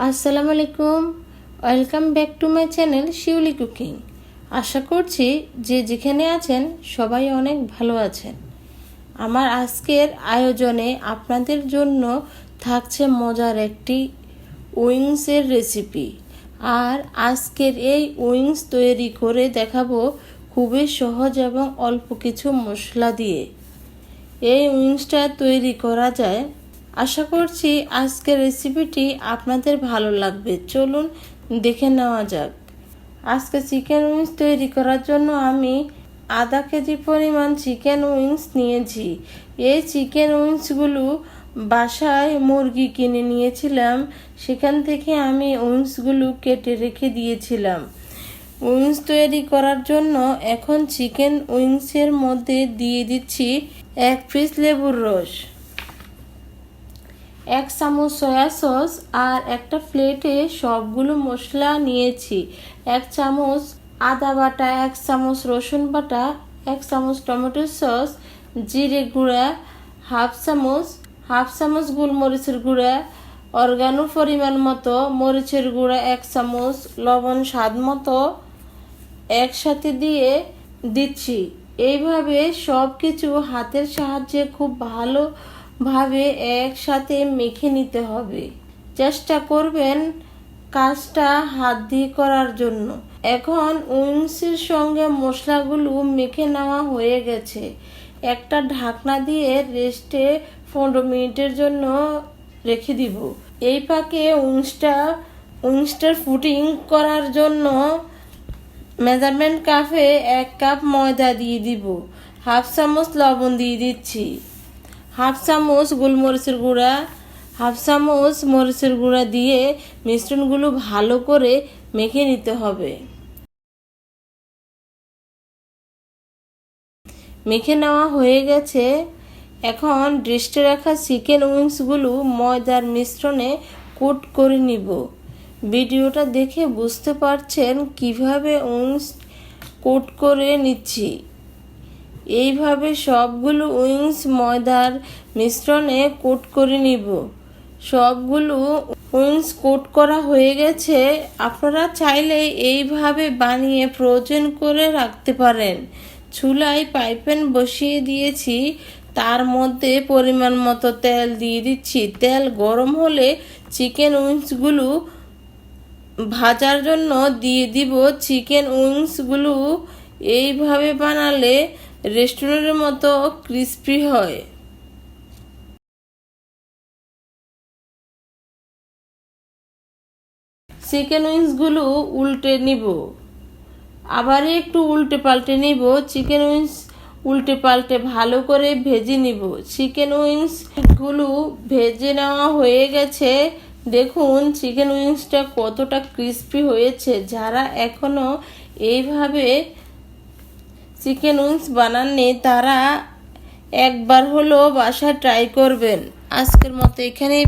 আসসালামু আলাইকুম, welcome back to my channel Shiuli cooking. আশা করছি যে যেখানে আছেন সবাই অনেক ভালো আছেন। আমার আজকের আয়োজনে আপনাদের জন্য থাকছে মজার একটি উইংসের রেসিপি। আর আজকের এই উইংস তৈরি করে দেখাবো খুবই সহজ এবং অল্প কিছু মশলা দিয়ে। এই উইংসটা তৈরি করা যায়। আশা করছি আজকের রেসিপিটি আপনাদের ভালো লাগবে। চলুন দেখে নেওয়া যাক। আজকে চিকেন উইংস তৈরি করার জন্য আমি আধা কেজি পরিমাণ চিকেন উইংস নিয়েছি। এই চিকেন উইংসগুলো বাসায় মুরগি কিনে নিয়েছিলাম, সেখান থেকে আমি উইংসগুলো কেটে রেখে দিয়েছিলাম। উইংস তৈরি করার জন্য এখন চিকেন উইংসের মধ্যে দিয়ে দিচ্ছি 1 পিস লেবুর রস, 1 চামচ সয়া সস, আর একটা প্লেটে সবগুলো মশলা নিয়েছি। 1 চামচ আদা বাটা, 1 চামচ রসুন বাটা, 1 চামচ টমেটো সস, জিরে গুঁড়া হাফ চামচ গোলমরিচের গুঁড়া, অরগানো পরিমাণ মতো, মরিচের গুঁড়া 1 চামচ, লবণ স্বাদ মতো একসাথে দিয়ে দিচ্ছি। এইভাবে সব কিছু হাতের সাহায্যে খুব ভালোভাবে একসাথে মেখে নিতে হবে। চেষ্টা করবেন কাজটা হাত দিয়ে করার জন্য। এখন উইংসের সঙ্গে মশলাগুলো মেখে নেওয়া হয়ে গেছে। একটা ঢাকনা দিয়ে রেস্টে 15 মিনিটের জন্য রেখে দিব। এই পাকে উইংসটার ফুটিং করার জন্য মেজারমেন্ট কাপে 1 কাপ ময়দা দিয়ে দিব, হাফ চামচ লবণ দিয়ে দিচ্ছি, হাফ চামচ গোলমরিচের গুঁড়া, হাফ চামচ মরিচের গুঁড়া দিয়ে মিশ্রণগুলো ভালো করে মেখে নিতে হবে। মেখে নেওয়া হয়ে গেছে। এখন রেস্টে রাখা চিকেন উইংসগুলো ময়দার মিশ্রণে কোট করে নিব। ভিডিওটা দেখে বুঝতে পারছেন কিভাবে উইংস কোট করে নিচ্ছি। এইভাবে সবগুলো উইংস ময়দার মিশ্রণে কোট করে নিব। সবগুলো উইংস কোট করা হয়ে গেছে। আপনারা চাইলে এইভাবে বানিয়ে ফ্রোজেন করে রাখতে পারেন। চুলায় পাইপ্যান বসিয়ে দিয়েছি, তার মধ্যে পরিমাণ মতো তেল দিয়ে দিচ্ছি। তেল গরম হলে চিকেন উইংসগুলো ভাজার জন্য দিয়ে দিব। চিকেন উইংসগুলো এইভাবে বানালে রেস্টুরেন্টের মতো ক্রিস্পি হয়। চিকেন উইংসগুলো উল্টে নিব, আবার একটু উল্টে পাল্টে নিব। চিকেন উইংস উল্টে পাল্টে ভালো করে ভেজে নিব। চিকেন উইংসগুলো ভেজে নেওয়া হয়ে গেছে। দেখুন চিকেন উইংসটা কতটা ক্রিস্পি হয়েছে। যারা এখনো এইভাবে চিকেন উইংস বানাননি তারা একবার হলো বাসায় ট্রাই করবেন। আজকের মতো এখানেই